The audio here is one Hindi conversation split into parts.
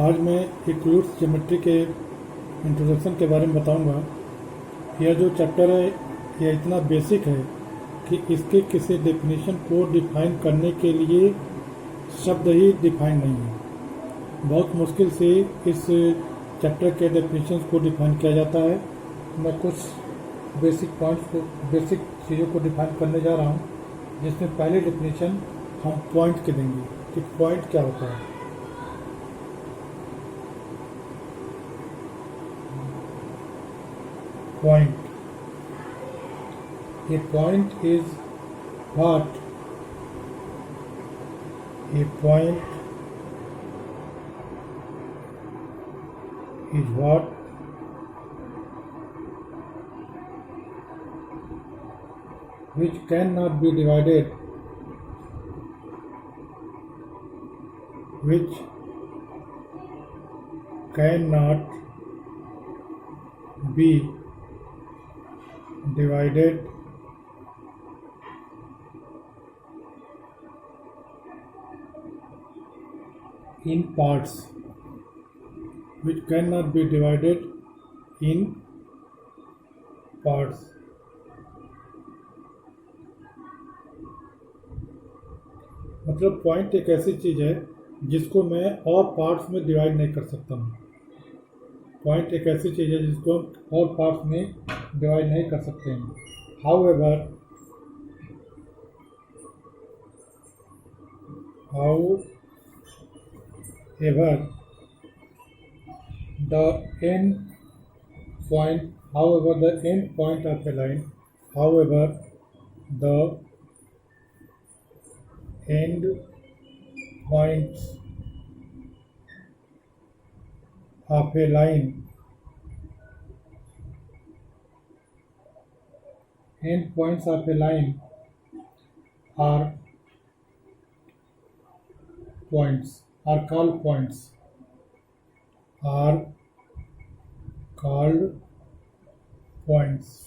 आज मैं इक्लिप्स ज्योमेट्री के इंट्रोडक्शन के बारे में बताऊंगा। यह जो चैप्टर है यह इतना बेसिक है कि इसके किसी डेफिनेशन को डिफाइन करने के लिए शब्द ही डिफाइन नहीं है। बहुत मुश्किल से इस चैप्टर के डेफिनेशन को डिफाइन किया जाता है। मैं कुछ बेसिक चीज़ों को डिफाइन करने जा रहा हूँ, जिसमें पहली डेफिनेशन हम पॉइंट के देंगे कि पॉइंट क्या होता है। Point. A point is what? A point is what which cannot be divided, which cannot be divided in parts, which cannot be divided in parts. मतलब पॉइंट एक ऐसी चीज़ है जिसको मैं और पार्ट्स में डिवाइड नहीं कर सकता हूँ। पॉइंट एक ऐसी चीज़ है जिसको हम और पार्ट्स में डिवाइड नहीं कर सकते हैं। However, the end the end point of a line, the end points of a line end points of a line are points, are called points, are called points.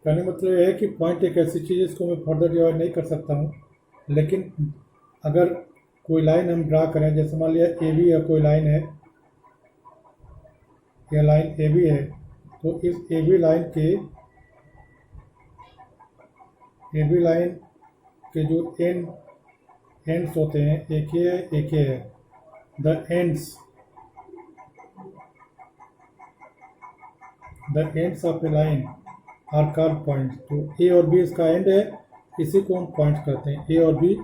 कहने मतलब यह है कि पॉइंट एक ऐसी चीज़ है इसको मैं फर्दर डिवाइड नहीं कर सकता हूँ। लेकिन अगर कोई लाइन हम ड्रा करें, जैसे मान लिया ए बी या कोई लाइन है, यह लाइन ए बी है, तो इस ए बी लाइन के जो एंड्स होते हैं, एक ये है, the ends of a line are called points. तो ए और बी इसका एंड है, इसी को हम पॉइंट कहते हैं। ए और बी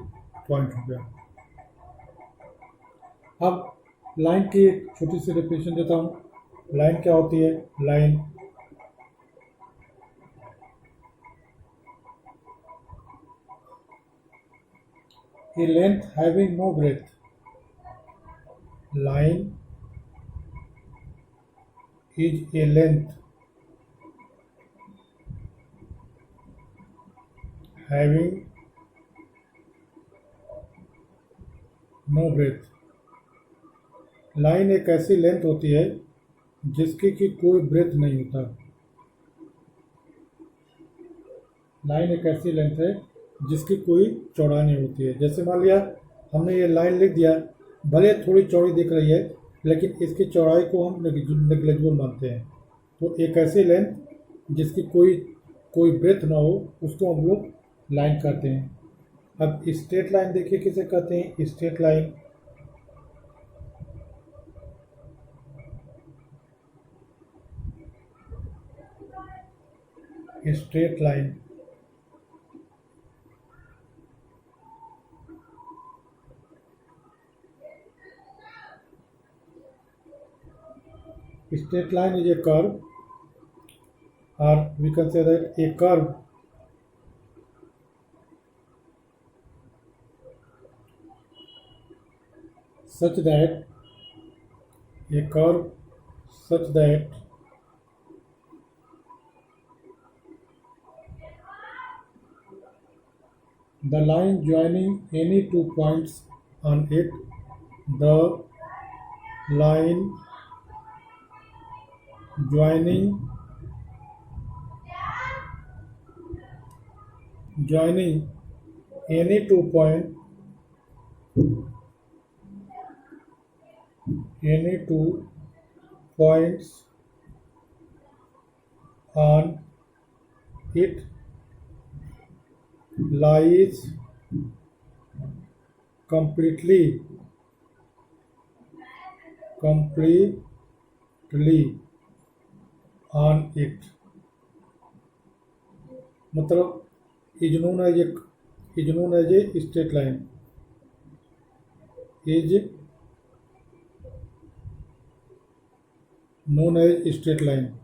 पॉइंट हो गया। अब लाइन की एक छोटी सी डेफिनेशन देता हूँ। लाइन क्या होती है? Line a length having no breadth. Line is a length having no breadth. Line एक ऐसी लेंथ होती है जिसकी कि कोई ब्रेथ नहीं होता। लाइन एक ऐसी लेंथ है जिसकी कोई चौड़ाई नहीं होती है। जैसे मान लिया हमने ये लाइन लिख दिया, भले थोड़ी चौड़ी दिख रही है लेकिन इसकी चौड़ाई को हम नेग्लिजिबल मानते हैं। तो एक ऐसी लेंथ जिसकी कोई ब्रेथ ना हो उसको हम लोग लाइन कहते हैं। अब स्ट्रेट लाइन देखिए किसे कहते हैं? Straight line straight line straight line is a curve, or we can say that a curve such that the line joining any two points on it, the line joining any 2 point, any 2 points on it lies completely on it, मतलब is known as a straight line, is known as straight line,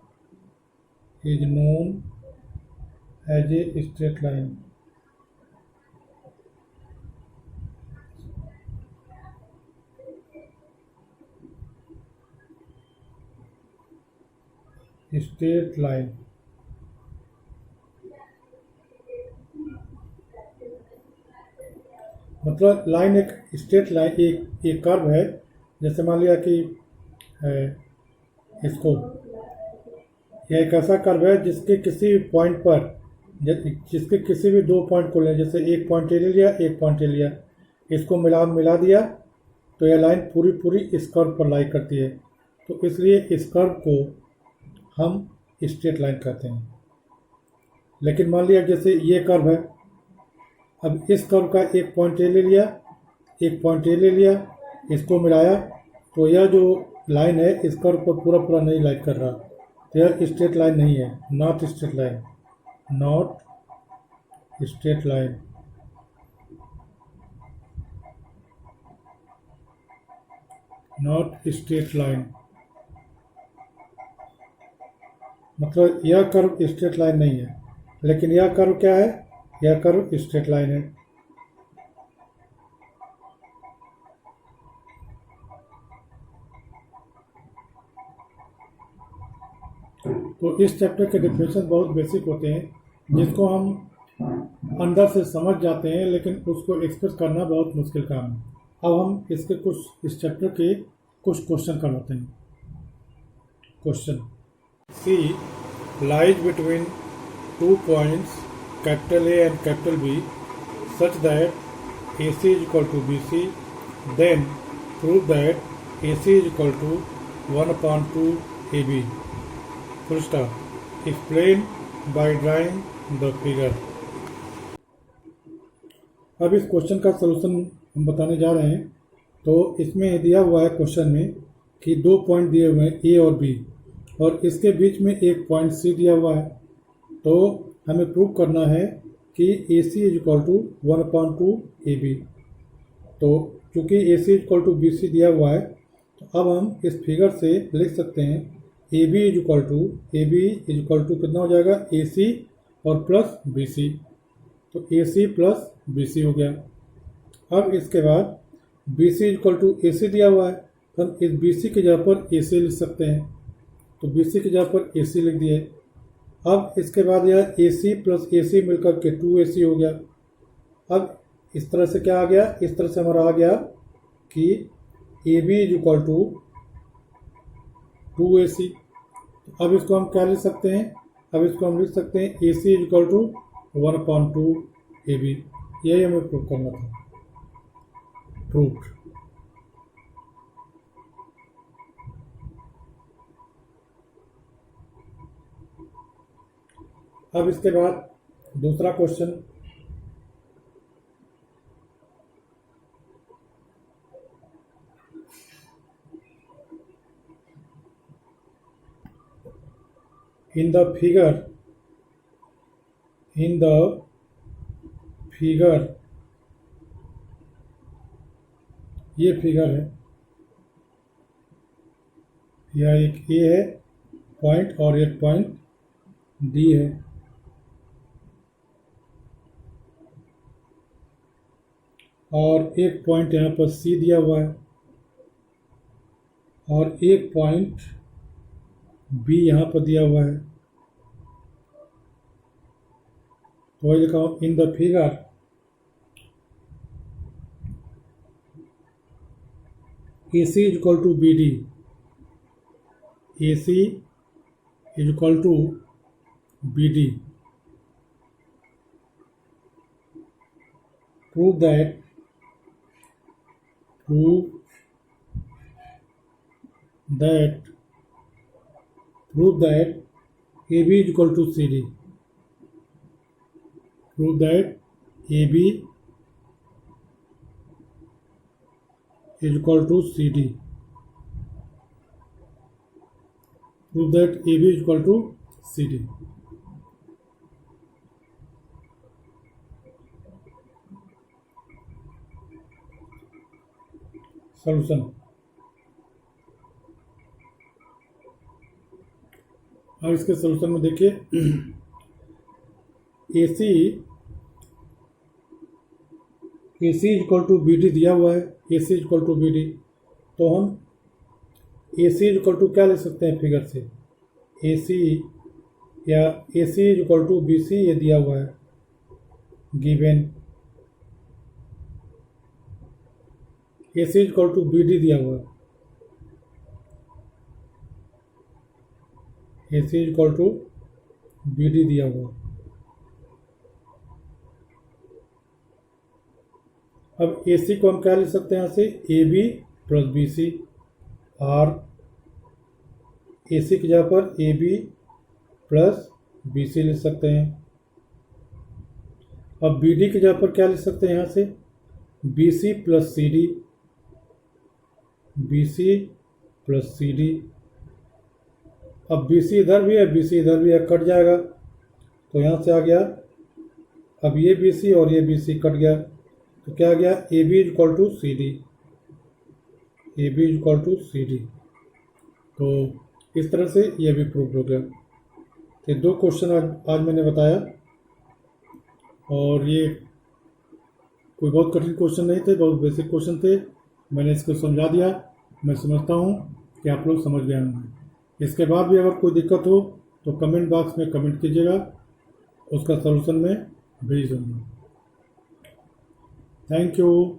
is known as a straight line. Straight line, मतलब लाइन एक स्ट्रेट लाइन, एक कर्व है। जैसे मान लिया कि इसको, यह एक ऐसा कर्व है जिसके किसी भी पॉइंट पर, जिसके किसी भी 2 पॉइंट को लें, जैसे एक पॉइंट ए ले लिया, एक पॉइंट ए लिया, इसको मिला दिया तो यह लाइन पूरी इस कर्व पर लाई करती है। तो इसलिए इस कर्व को हम स्ट्रेट लाइन कहते हैं। लेकिन मान लिया जैसे ये कर्व है, अब इस कर्व का एक पॉइंट ए ले लिया, एक पॉइंट ए ले लिया, इसको मिलाया, तो यह जो लाइन है इस कर्व पर पूरा नहीं लाइक कर रहा, तो यह स्ट्रेट लाइन नहीं है, not straight line, not straight line. Not straight line मतलब यह कर्व स्ट्रेट लाइन नहीं है, लेकिन यह कर्व क्या है, यह कर्व स्ट्रेट लाइन है। तो इस चैप्टर के डेफिनेशन बहुत बेसिक होते हैं, जिसको हम अंदर से समझ जाते हैं, लेकिन उसको एक्सप्रेस करना बहुत मुश्किल काम है। अब हम इस चैप्टर के कुछ क्वेश्चन करवाते हैं। Question: C lies between 2 points capital A and capital B such that AC is equal to BC, then prove that AC is equal to 1/2 AB. Full stop. Explain by drawing the figure. अब इस क्वेश्चन का सलूशन हम बताने जा रहे हैं। तो इसमें दिया हुआ है क्वेश्चन में कि 2 पॉइंट दिए हुए हैं A और B, और इसके बीच में एक पॉइंट C दिया हुआ है। तो हमें प्रूव करना है कि AC is equal to 1/2 AB। तो चूँकि AC is equal to BC दिया हुआ है, तो अब हम इस फिगर से लिख सकते हैं AB इज इक्वल टू कितना हो जाएगा, AC और प्लस BC। तो AC प्लस BC हो गया। अब इसके बाद BC is equal to AC दिया हुआ है, तो हम इस BC की जगह पर AC लिख सकते हैं। तो BC की जगह पर AC लिख दिए। अब इसके बाद यह AC प्लस AC मिलकर के 2AC हो गया। अब इस तरह से क्या आ गया, इस तरह से हमारा आ गया कि AB is equal to 2AC। अब इसको हम क्या लिख सकते हैं, अब इसको हम लिख सकते हैं AC is equal to 1/2 AB। यही हमें प्रूव करना था। प्रूफ। अब इसके बाद दूसरा क्वेश्चन, इन द फिगर ये फिगर है, यह एक A है पॉइंट और एक पॉइंट D है। और एक पॉइंट यहाँ पर C दिया हुआ है और एक पॉइंट B यहाँ पर दिया हुआ है। तो वही लिखा हूँ, in the figure AC is equal to BD, AC is equal to BD। Prove that AB is equal to CD. Prove that AB is equal to CD. Prove that AB is equal to CD. Solution. अब इसके सोल्यूशन में देखिए, AC इक्वल टू BD दिया हुआ है, AC इक्वल टू BD, तो हम AC इक्वल टू क्या ले सकते हैं फिगर से, AC या AC इक्वल टू BC ये दिया हुआ है given, AC equal to BD दिया हुआ है, AC इक्वल टू BD दिया हुआ है। अब AC को हम क्या ले सकते हैं यहाँ से, AB प्लस BC, और AC की जगह पर AB प्लस BC ले सकते हैं। अब BD की जगह पर क्या ले सकते हैं यहाँ से, BC plus CD, BC plus CD। अब BC इधर भी है, BC इधर भी है, कट जाएगा, तो यहाँ से आ गया, अब ये BC और ये BC कट गया, तो क्या आ गया, AB equal to CD, AB equal to CD। तो इस तरह से ये भी प्रूव हो गया। तो 2 क्वेश्चन आज मैंने बताया, और ये कोई बहुत कठिन क्वेश्चन नहीं थे, बहुत बेसिक क्वेश्चन थे, मैंने इसको समझा दिया। मैं समझता हूँ कि आप लोग समझ गए होंगे। इसके बाद भी अगर कोई दिक्कत हो तो कमेंट बॉक्स में कमेंट कीजिएगा, उसका सलूशन मैं भेज दूँगा। Thank you.